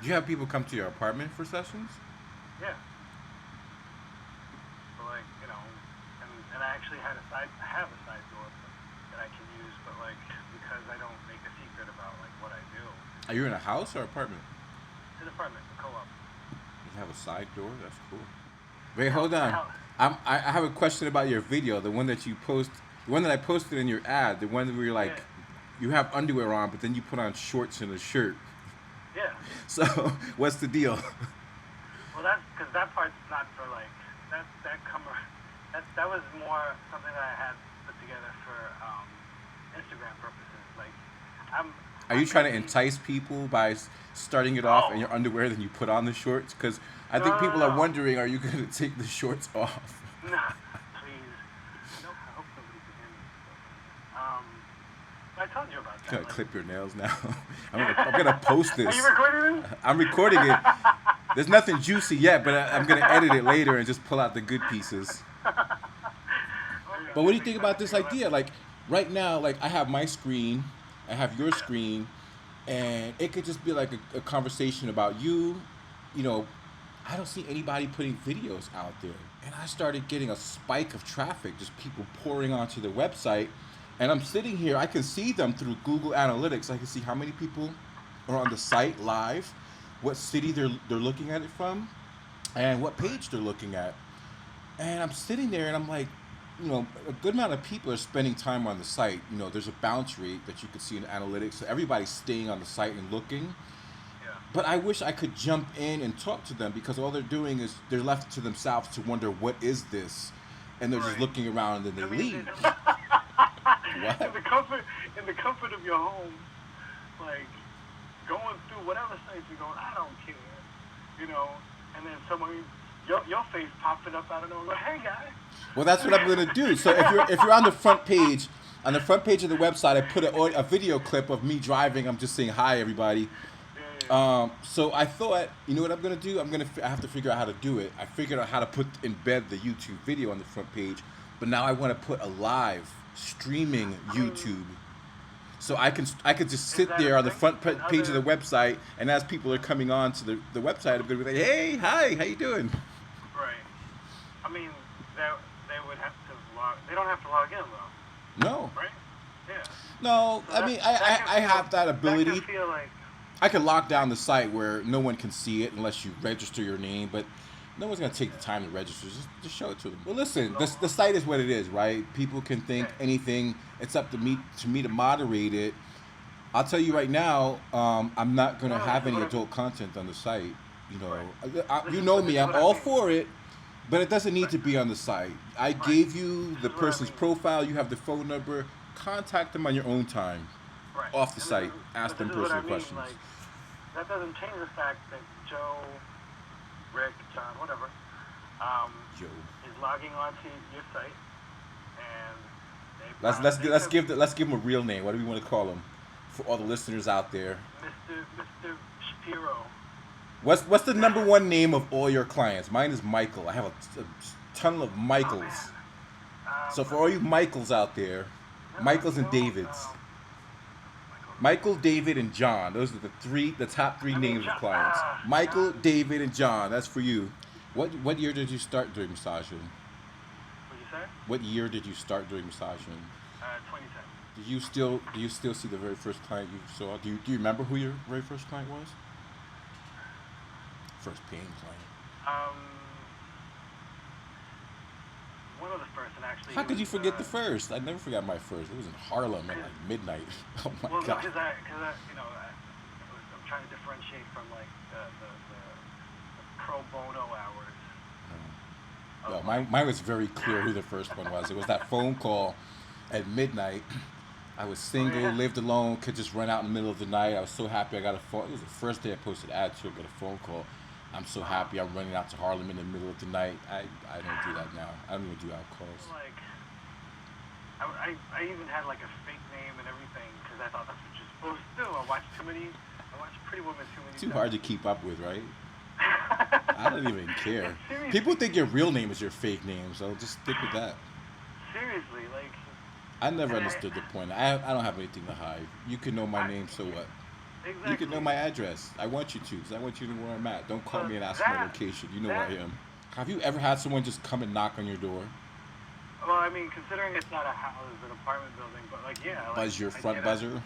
Do you have people come to your apartment for sessions? Yeah. So like, and I actually I have a side door that I can use, but like because I don't make a secret about like what I do. Are you in a house or apartment? It's an apartment, a co-op. You have a side door. That's cool. Wait, How hold on. how? I have a question about your video. The one that you post, the one that I posted in your ad, the one where you're Yeah, like, you have underwear on, but then you put on shorts and a shirt. yeah. So, what's the deal? Well, that's because that part's not for like that comer. That was more something that I had put together for Instagram purposes. Like, I'm Are you I'm trying to busy. entice people by starting it off in No, your underwear, then you put on the shorts? Because I no, think no, people are no, wondering, are you going to take the shorts off? no. Nah, please. No, I hope nobody can hear me. I told you about I'm that. gonna Like, clip your nails now. I'm gonna post are you this. recording this? I'm recording it. There's nothing juicy yet, but I'm gonna edit it later and just pull out the good pieces. Okay, But what do you next think time about I this think I'll have idea? to. Like right now, like I have my screen, I have your Yeah. screen, and it could just be like a conversation about you. You know, I don't see anybody putting videos out there, and I started getting a spike of traffic, just people pouring onto the website. And I'm sitting here, I can see them through Google Analytics. I can see how many people are on the site live, what city they're looking at it from, and what Right. page they're looking at. And I'm sitting there and I'm like, a good amount of people are spending time on the site. There's a bounce rate that you can see in analytics. So everybody's staying on the site and looking. Yeah. But I wish I could jump in and talk to them because all they're doing is they're left to themselves to wonder, what is this? And they're just Right. looking around and then I they mean, leave. in What? the comfort of your home, like going through whatever sites you're going, I don't care, you know. And then someone, your face popping up out of nowhere, hey guy. Well, that's what I'm gonna do. So if you're on the front page of the website, I put a video clip of me driving. I'm just saying hi, everybody. Yeah, So I thought, you know what I'm gonna do? I have to figure out how to do it. I figured out how to embed the YouTube video on the front page, but now I want to put a live streaming I mean, YouTube. So I could just is sit that a there on the thing? front And page of the other, website, and as people are coming on to the website, I'm gonna be like, hey, hi, how you doing? right? I mean, they would have to log. They don't have to log in though, No, right? Yeah. no. So I that mean, that can I feel have that that can ability. feel like I can lock down the site where no one can see it unless you register your name, but no one's gonna take the time to register. Just show it to them. Well, listen, no. the site is what it is, right? People can Yeah. think anything. It's up to me to moderate it. I'll tell you right now, I'm not gonna No, this have is any what I mean. adult content on the site. Right. You know This me. is I'm what I all mean. for it, but it doesn't need Right. to be on the site. I Right. gave you This the is what I person's mean. profile. You have the phone number. Contact them on your own time, Right. off the And this site. is Ask but this them is what I personal mean. questions. Like that doesn't change the fact that Joe, Rick, John, whatever, um, Joe. is logging onto your site, and Let's let's they let's could give let's give him a real name. What do we want to call him for all the listeners out there? Mr. Shapiro. What's the number one name of all your clients? Mine is Michael. I have a ton of Oh Michaels. man. So for Let all me. you Michaels out there, No, Michaels and Davids. Michael. Michael, David, and John. Those are the top three I mean, names of John. clients. Michael, John. David, and John. That's for you. What year did you start doing massaging? What'd you say? What year did you start doing massaging? 2010. Do you still see the very first client you saw? Do you remember who your very first client was? First paying client. Um, one of the first, and actually How he could was. you forget the first? I never forgot my first. It was in Harlem at like midnight. Oh my Well, no, god. I'm trying to differentiate from like the pro bono hours No, of mine, like. mine was very clear who the first one was. It was that phone call at midnight. I was Oh single, yeah. lived alone, could just run out in the middle of the night. I was so happy I got a phone. It was the first day I posted ads to get a phone call. I'm so Uh, happy I'm running out to Harlem in the middle of the night. I don't do that now. I don't even do out calls. like I even had like a fake name and everything because I thought that's what you're supposed to do. I watched Pretty Woman too many Too hard to times. keep up with, right? I don't even care. And seriously, People think your real name is your fake name, so just stick with that. seriously, like, I never and understood the point. I don't have anything to hide. You can know my I, name, so what? You can know Exactly. my address. I want you to, 'cause I want you to know where I'm at. Don't call So me and ask my that location. You know where that I am. Have you ever had someone just come and knock on your door, well, I mean, considering it's not a house, it's an apartment building, but like yeah, like buzz your I front get a buzzer,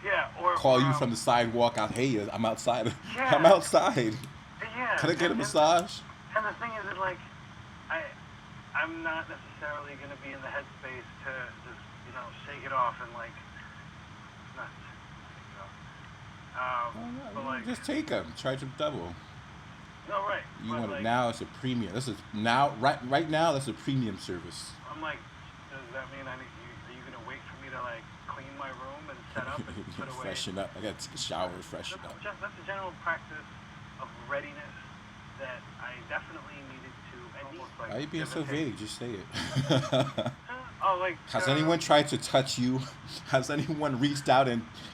yeah, call you from the sidewalk out? Hey, I'm outside. I'm yeah, outside. yeah, Can I get a massage? and the thing is that like I I'm not necessarily gonna be in the headspace to just shake it off and like not shake it off. Oh, But no, like just take them. Charge them double. no right, You but want it like now? It's a premium. This is now right now. That's a premium service. I'm like, does that mean I need you? Are you gonna wait for me to like clean my room and set up and put away? Freshen up. I got to take a shower. Freshen up. That's a general practice of readiness that I definitely needed to at least like Why are you being so imitate. vague? Just say it. Oh, like Has anyone tried to touch you? Has anyone reached out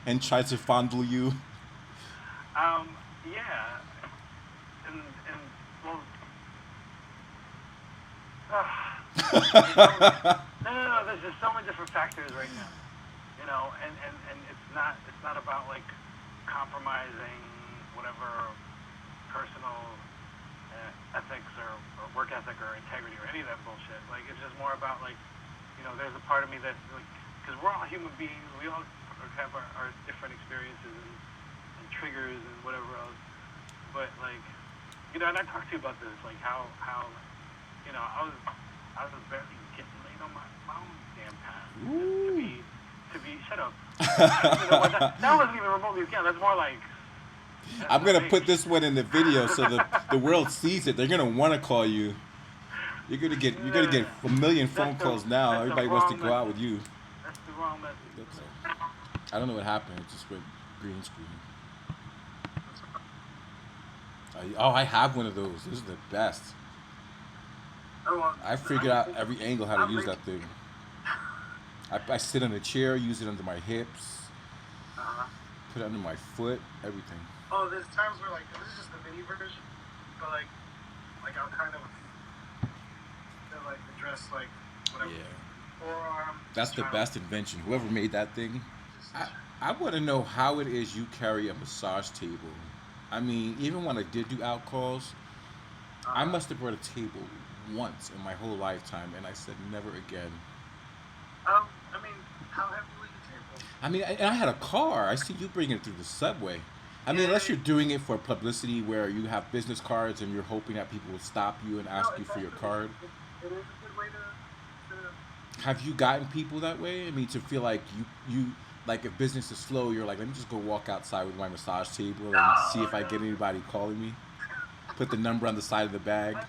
and tried to fondle you? yeah, and well, there's so many, no. There's just so many different factors right now, and it's not about like compromising whatever personal ethics or work ethic or integrity or any of that bullshit. Like it's just more about like, there's a part of me that like, because we're all human beings, we all have our different experiences and triggers and whatever else. But like, and I talked to you about this, like how I was barely getting laid on my own damn path. Just Ooh. to be shut up. I don't even know what that wasn't even remotely scam. That's more like I'm that's gonna me. put this one in the video so the world sees it. They're gonna want to call you. You're gonna get Yeah. a million phone That's the calls now. that's the Everybody wants to wrong go out message. with you. That's the wrong message. That's I don't know what happened. It just went green screen. I have one of those. Those are the best. Oh, well, I figured out I'm, every angle how to I'm use making. that thing. I sit on a chair, use it under my hips, Uh, put it under my foot, everything. oh, there's times where like this is just the mini version, but like I'll kind of like address like whatever Yeah. forearm. That's Just the trying best invention. Whoever made that thing. just I want to know how it is you carry a massage table. I mean, even when I did do out calls, I uh, must have brought a table once in my whole lifetime, and I said never again. I mean, how heavy was the table? I mean, and I had a car. I see you bringing it through the subway. I mean, Yeah, unless you're doing it for publicity where you have business cards and you're hoping that people will stop you and no, ask you it's for your actually card. it is a good way to Have you gotten people that way? I mean, to feel like you like if business is slow, you're like, let me just go walk outside with my massage table and see if I get no. anybody calling me. Put the number on the side of the bag. I've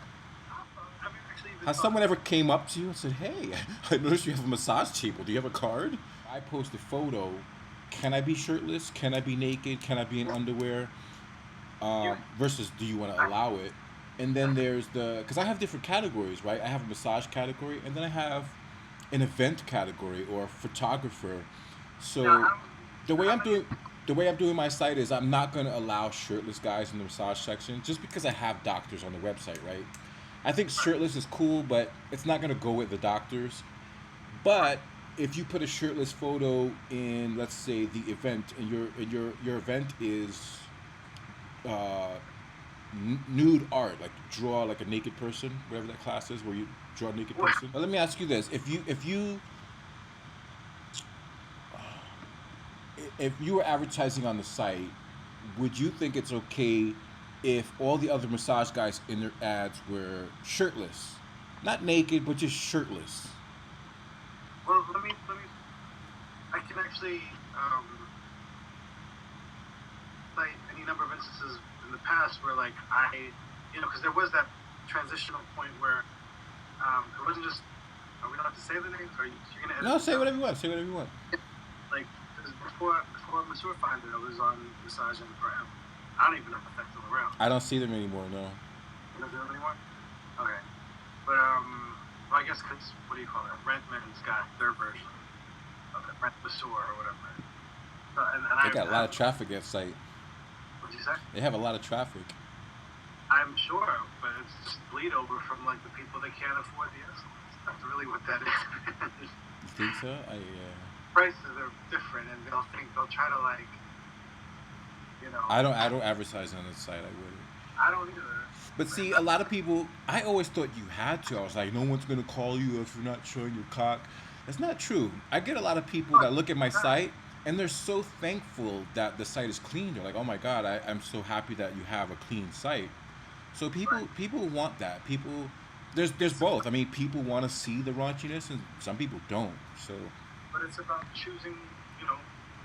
actually been Has talking. someone ever came up to you and said, "Hey, I noticed you have a massage table. Do you have a card?" I post a photo. Can I be shirtless? Can I be naked? Can I be in underwear? You, Versus, do you want to I, allow it? And then there's because I have different categories, right? I have a massage category, and then I have an event category or a photographer. now, So the way how I'm many? doing the way I'm doing my site is I'm not going to allow shirtless guys in the massage section just because I have doctors on the website, right? I think shirtless is cool, but it's not going to go with the doctors. But if you put a shirtless photo in, let's say, the event, and your event is uh, nude art, like draw like a naked person, whatever that class is, where you draw a naked person. But let me ask you this: if you were advertising on the site, would you think it's okay if all the other massage guys in their ads were shirtless, not naked, but just shirtless? Well, let me. I can actually cite any number of instances in the past where like because there was that transitional point where it wasn't just. Are we allowed to say the names? Or you're gonna edit No, this say out? whatever you want. Say whatever you want. Like 'cause before Mature Finder, I was on Massage and Prem. I don't even know if that's still around. I don't see them anymore. No. You don't do it anymore? Okay. But well, I guess because what do you call it? Rentman's got their version of it, Rent Masseur or whatever. So, and They got a lot of traffic that site. what'd you say? They have a lot of traffic. I'm sure, but it's just bleed over from like the people that can't afford the excellence. That's really what that is. You think so? Prices are different, and they'll try to like You know, I don't advertise on the site. I wouldn't. I don't either. But see, a lot of people, I always thought you had to. I was like, no one's gonna call you if you're not showing your cock. That's not true. I get a lot of people that look at my site and they're so thankful that the site is clean. They're like, oh my god, I'm so happy that you have a clean site. So Right. people want that. People, there's both. I mean, people want to see the raunchiness, and some people don't. So But it's about choosing, you know,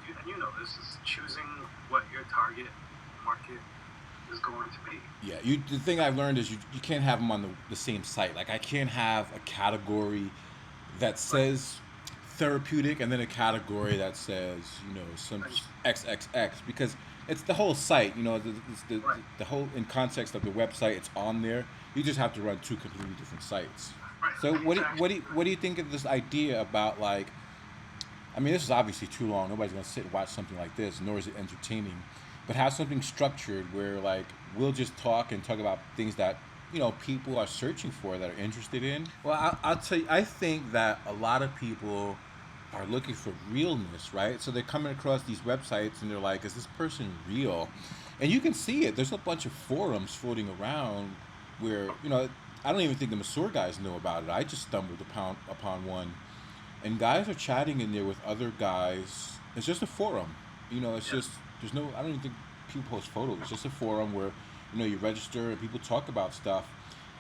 and you know this is choosing what your target market is going to be. yeah, the thing I've learned is you can't have them on the same site. Like I can't have a category that Right. says therapeutic and then a category that says some Right. XXX because it's the whole site. It's Right. the whole in context of the website. It's on there. You just have to run two completely different sites. Right. So Exactly. what do you think of this idea about like? I mean, this is obviously too long. Nobody's gonna sit and watch something like this, nor is it entertaining. But have something structured where like we'll just talk about things that people are searching for that are interested in. Well, I'll tell you, I think that a lot of people are looking for realness, right? So they're coming across these websites and they're like, is this person real? And you can see it. There's a bunch of forums floating around where, I don't even think the Masseur guys know about it. I just stumbled upon one. And guys are chatting in there with other guys. It's just a forum. It's Yeah. just, there's no, I don't even think people post photos. It's just a forum where, you register and people talk about stuff.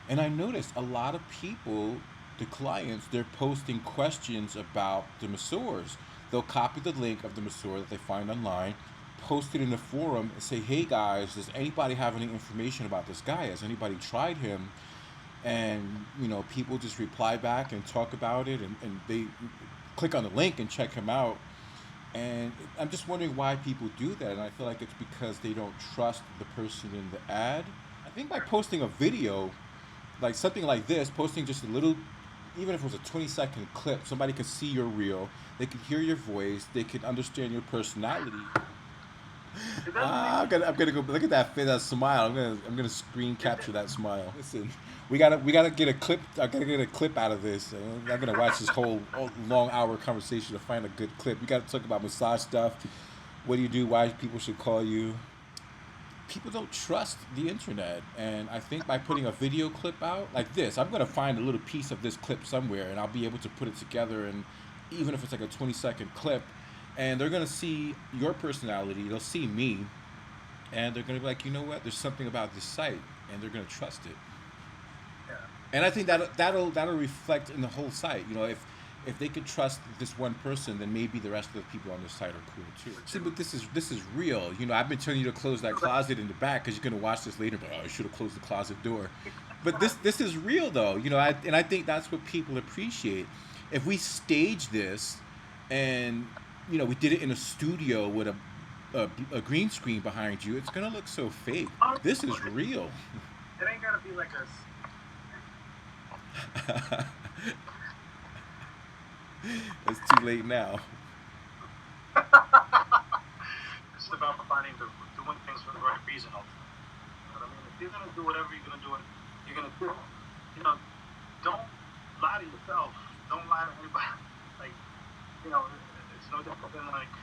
And I noticed a lot of people, the clients, they're posting questions about the masseurs. They'll copy the link of the masseur that they find online, post it in the forum, and say, "Hey guys, does anybody have any information about this guy? Has anybody tried him?" And people just reply back and talk about it, and they click on the link and check him out. And I'm just wondering why people do that. And I feel like it's because they don't trust the person in the ad. I think by posting a video, like something like this, posting just a little, even if it was a 20-second clip, somebody could see your reel, they could hear your voice, they could understand your personality. It doesn't even. I'm gonna go look at that smile. I'm gonna screen It, capture that smile. Listen, we gotta get a clip. I gotta get a clip out of this. I'm not gonna watch this whole long hour conversation to find a good clip. We gotta talk about massage stuff. What do you do? Why people should call you? People don't trust the internet, and I think by putting a video clip out like this, I'm gonna find a little piece of this clip somewhere, and I'll be able to put it together. And even if it's like a 20-second clip, and they're gonna see your personality, they'll see me, and they're gonna be like, you know what? There's something about this site, and they're gonna trust it. yeah. And I think that'll reflect in the whole site. If they could trust this one person, then maybe the rest of the people on the site are cool too. See, but this is real. I've been telling you to close that closet in the back because you're gonna watch this later. But I should have closed the closet door. But this is real though. And I think that's what people appreciate. If we stage this, and we did it in a studio with a green screen behind you, it's gonna look so fake. Oh, This is real. it ain't gotta be like a. It's too late now. It's about doing things for the right reason. Ultimately. You know what I mean? If you're gonna do whatever you're gonna do, you're gonna do. You know, don't lie to yourself. Don't lie to anybody. Like, it's no different than like,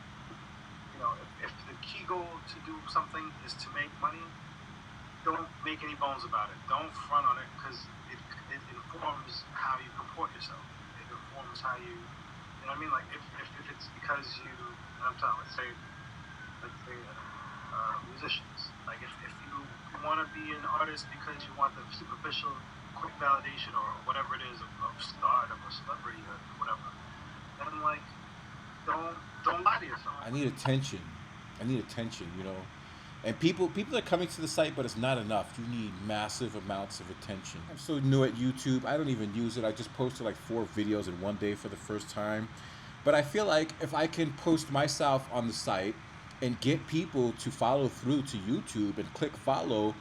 if the key goal to do something is to make money, don't make any bones about it. Don't front on it because it informs how you comport yourself. It informs how you know what I mean? Like if it's because I'm talking, let's say musicians. Like if you want to be an artist because you want the superficial, quick validation or whatever it is of stardom or celebrity or whatever, then like don't lie to yourself. I need attention. I need attention. And people are coming to the site, but it's not enough. You need massive amounts of attention. I'm so new at YouTube. I don't even use it. I just posted like 4 videos in one day for the first time. But I feel like if I can post myself on the site and get people to follow through to YouTube and click follow,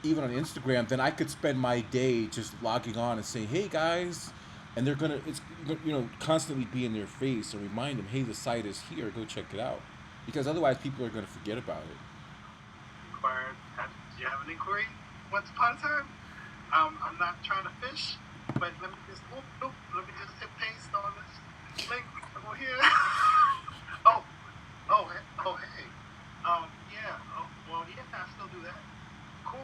even on Instagram, then I could spend my day just logging on and saying, "Hey guys," and they're gonna constantly be in their face and remind them, "Hey, the site is here. Go check it out," because otherwise people are gonna forget about it. Did you have an inquiry once upon a time? I'm not trying to fish, but let me just let me just hit paste on this link over here. oh, hey. Yeah. yeah, I still do that. Cool.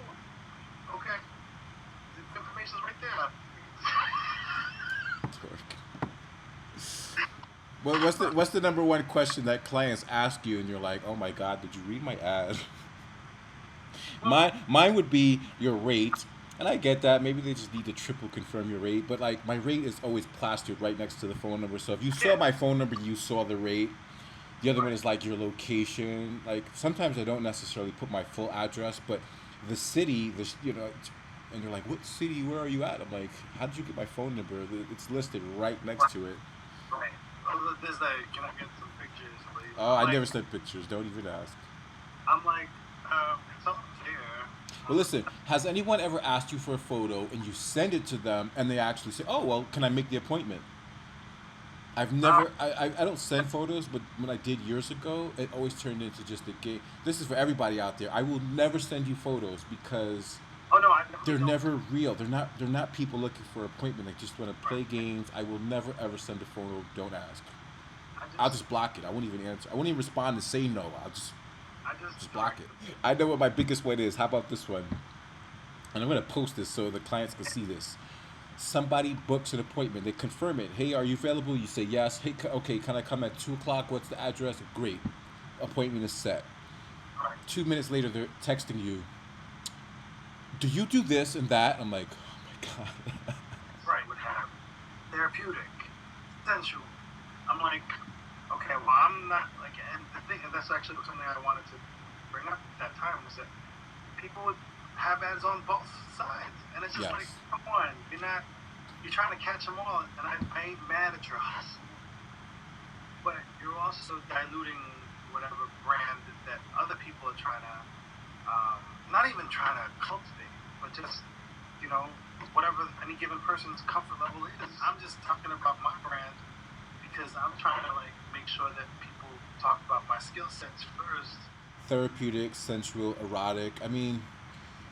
Okay. The information's right there. Well, what's the number one question that clients ask you, and you're like, oh my god, did you read my ad? Well, Mine would be your rate, and I get that. Maybe they just need to triple confirm your rate, but like my rate is always plastered right next to the phone number. So if you saw yeah. my phone number, you saw the rate. The other one Right. is like your location. Like sometimes I don't necessarily put my full address, but the city, and you're like, what city? Where are you at? I'm like, how did you get my phone number? It's listed right next Right. to it. Right. There's like, can I get some pictures, please? Oh, I never sent pictures. Don't even ask. I'm like, it's up there. Well, listen, has anyone ever asked you for a photo and you send it to them and they actually say, oh, well, can I make the appointment? I've Uh, never, I don't send photos, but when I did years ago, it always turned into just a game. This is for everybody out there. I will never send you photos because oh no, I definitely they're don't. never real. They're not people looking for an appointment. They just want to play games. I will never ever send a photo. Don't ask. I I'll just, just block it. I won't even answer. I won't even respond to say no. I'll I just just block direct it. them. I know what my biggest one is. How about this one? And I'm gonna post this so the clients can see this. Somebody books an appointment. They confirm it. Hey, are you available? You say yes. Hey, okay, can I come at 2 o'clock? What's the address? Great. Appointment is set. Right. 2 minutes later, they're texting you. Do you do this and that? I'm like, oh my god. Right. Would have therapeutic, sensual. I'm like, okay, well, I'm not like, and the thing, and that's actually something I wanted to bring up at that time was that people would have ads on both sides, and it's just Yes. like, come on, you're trying to catch them all, and I ain't mad at your hustle, but you're also diluting whatever brand that other people are trying to, not even trying to cultivate, but just, whatever any given person's comfort level is. I'm just talking about my brand because I'm trying to like make sure that people talk about my skill sets first. Therapeutic, sensual, erotic. I mean,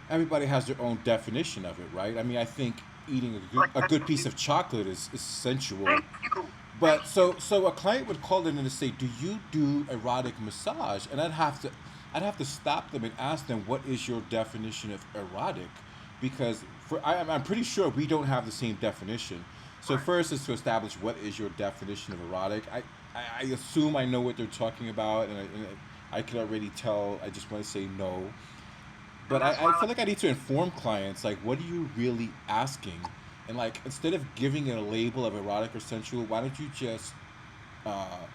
everybody has their own definition of it, right? I mean, I think eating Like a that's good piece of chocolate is sensual. thank you, thank But so a client would call in and say, "Do you do erotic massage?" And I'd have to stop them and ask them, "What is your definition of erotic?" Because I'm pretty sure we don't have the same definition. you. So Right. first is to establish what is your definition of erotic. I assume I know what they're talking about, and I can already tell. I just want to say no. And But that's I why, feel like, like I need to inform clients, like, what are you really asking? And like, instead of giving it a label of erotic or sensual, why don't you just uh,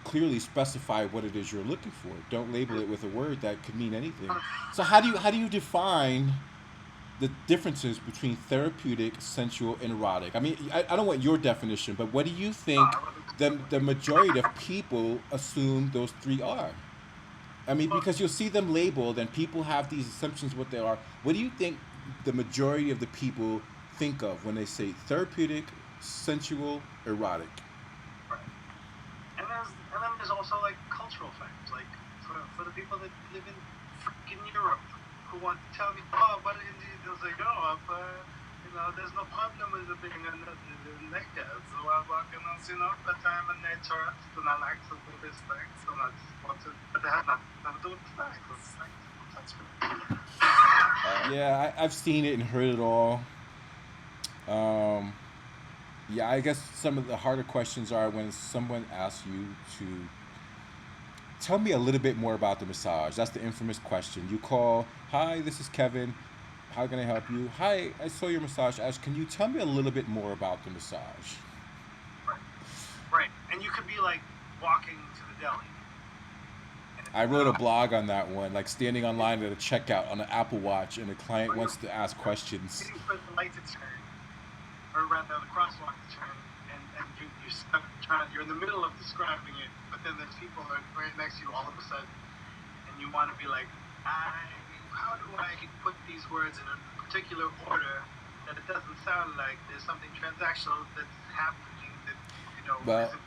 clearly specify what it is you're looking for? Don't label it with a word that could mean anything. So how do you define the differences between therapeutic, sensual, and erotic? I mean, I don't want your definition, but what do you think I really the majority of people assume those three are? I mean, well, because you'll see them labeled and people have these assumptions what they are. What do you think the majority of the people think of when they say therapeutic, sensual, erotic? right. And then there's also like cultural factors, like for the people that live in freaking Europe who want to tell me, oh, but it's like, oh, there's no problem with the being naked. So I'm walking on, but I'm a naturist and I like to do this thing, so I just want to, but they have nothing to do with sex. It's like, that's me. Yeah, I've seen it and heard it all. Um, yeah, I guess some of the harder questions are when someone asks you to tell me a little bit more about the massage. That's the infamous question. You call, hi, this is Kevin. How can I help you? Hi, I saw your massage. Ask, can you tell me a little bit more about the massage? Right, right. And you could be like walking to the deli, and I wrote a blog on that one, like standing online at a checkout on an Apple Watch, and the client or wants to ask questions. waiting for the light to turn, or rather the crosswalk to turn, and you're stuck you're in the middle of describing it, but then there's people that are right next to you all of a sudden, and you want to be like, how do I put these words in a particular order that it doesn't sound like there's something transactional that's happening that, Well, isn't,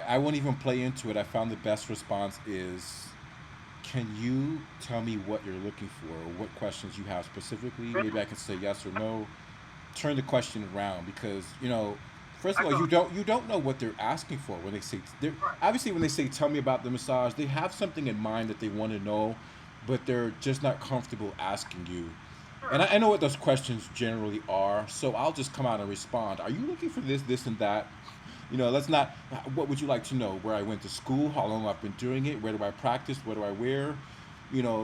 I won't even play into it. I found the best response is, can you tell me what you're looking for or what questions you have specifically? Maybe I can say yes or no. Turn the question around because first I of all, go, you don't know what they're asking for when they say they're right, obviously when they say tell me about the massage, they have something in mind that they want to know, but they're just not comfortable asking you. And Sure. I know what those questions generally are, so I'll just come out and respond. Are you looking for this, this, and that? Let's not. What would you like to know? Where I went to school, how long I've been doing it, where do I practice, what do I wear?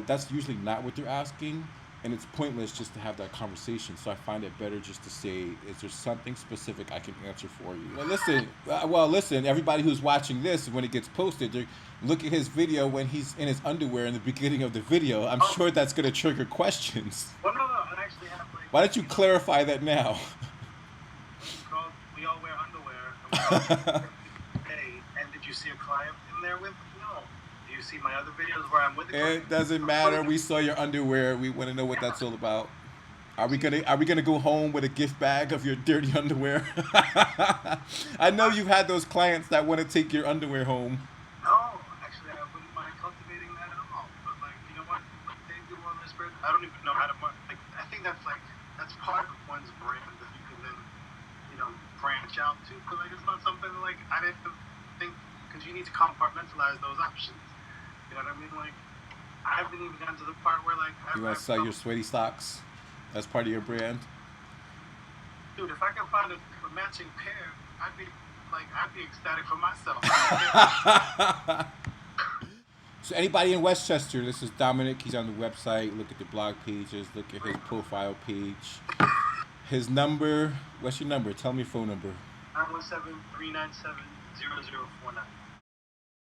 That's usually not what they're asking, and it's pointless just to have that conversation. So I find it better just to say, is there something specific I can answer for you? Listen. Everybody who's watching this, when it gets posted, they look at his video when he's in his underwear in the beginning of the video. I'm Oh, sure that's going to trigger questions. well, no, no. I actually have like, Why don't you clarify that now? we all wear underwear, and we all hey, and did you see a client in there with? No. Do you see my other videos where I'm with the client? It doesn't matter. We saw your underwear. We want to know what Yeah. that's all about. Are we gonna go home with a gift bag of your dirty underwear? I know you've had those clients that want to take your underwear home. No, actually, I wouldn't mind cultivating that at all. But like, you know what they do on this brand, I don't even know how to like. I think that's part of one's brand that you can then, branch out to. But like, it's not something like I didn't think because you need to compartmentalize those options. You know what I mean? Like, I haven't even gotten to the part where like You want to sell your sweaty socks as part of your brand? dude, if I can find a matching pair, I'd be ecstatic for myself. So anybody in Westchester, this is Dominic. He's on the website. Look at the blog pages. Look at his profile page. His number. What's your number? Tell me your phone number. 917-397-0049.